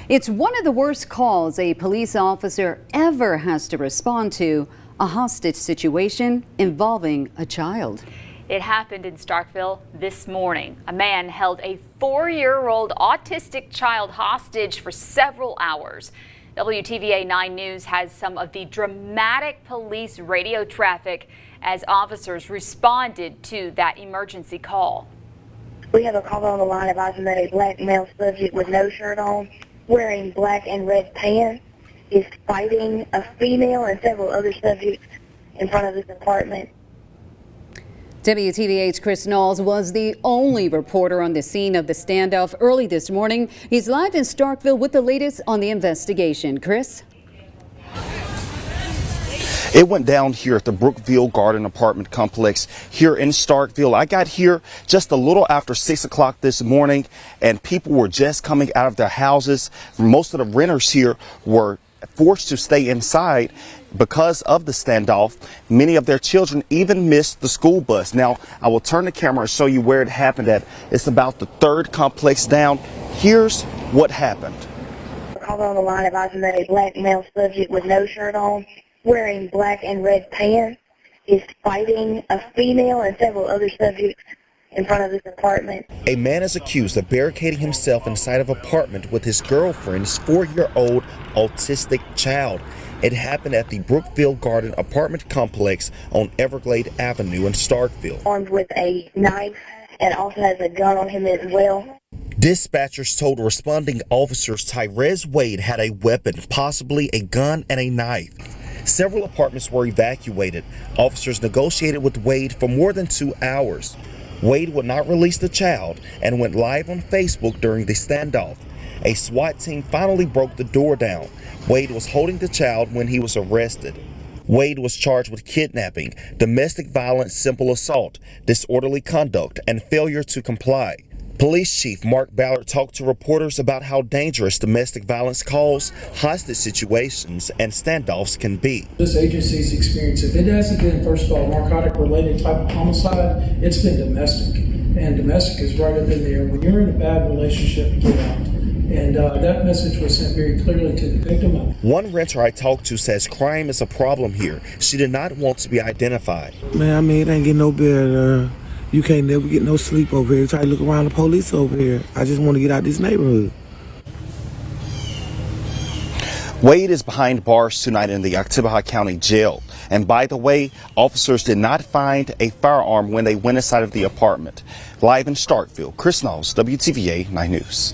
It's one of the worst calls a police officer ever has to respond to, a hostage situation involving a child. It happened in Starkville this morning. A man held a 4-year-old autistic child hostage for several hours. WTVA 9 News has some of the dramatic police radio traffic as officers responded to that emergency call. We have a call on the line advising that a black male subject with no shirt on, wearing black and red pants, is fighting a female and several other subjects in front of this apartment. WTVA's Chris Knowles was the only reporter on the scene of the standoff early this morning. He's live in Starkville with the latest on the investigation. Chris? It went down here at the Brookville Garden apartment complex here in Starkville. I got here just a little after 6 o'clock this morning, and people were just coming out of their houses. Most of the renters here were forced to stay inside because of the standoff. Many of their children even missed the school bus. Now, I will turn the camera and show you where it happened at. It's about the third complex down. Here's what happened. Call on the line advising that a black male subject with no shirt on, wearing black and red pants, is fighting a female and several other subjects in front of this apartment. A man is accused of barricading himself inside of an apartment with his girlfriend's 4-year-old autistic child. It happened at the Brookville Garden apartment complex on Everglade Avenue in Starkville. Armed with a knife and also has a gun on him as well. Dispatchers told responding officers Tyrez Wade had a weapon, possibly a gun and a knife. Several apartments were evacuated. Officers negotiated with Wade for more than 2 hours. Wade would not release the child and went live on Facebook during the standoff. A SWAT team finally broke the door down. Wade was holding the child when he was arrested. Wade was charged with kidnapping, domestic violence, simple assault, disorderly conduct, and failure to comply. Police Chief Mark Ballard talked to reporters about how dangerous domestic violence calls, hostage situations, and standoffs can be. This agency's experience, if it hasn't been, first of all, narcotic-related type of homicide, it's been domestic. And domestic is right up in there. When you're in a bad relationship, get out. And that message was sent very clearly to the victim. One renter I talked to says crime is a problem here. She did not want to be identified. Man, I mean, it ain't get no better. You can't never get no sleep over here. Try to look around the police over here. I just want to get out this neighborhood. Wade is behind bars tonight in the Oktibbeha County Jail. And by the way, officers did not find a firearm when they went inside of the apartment. Live in Starkville, Chris Knowles, WTVA 9 News.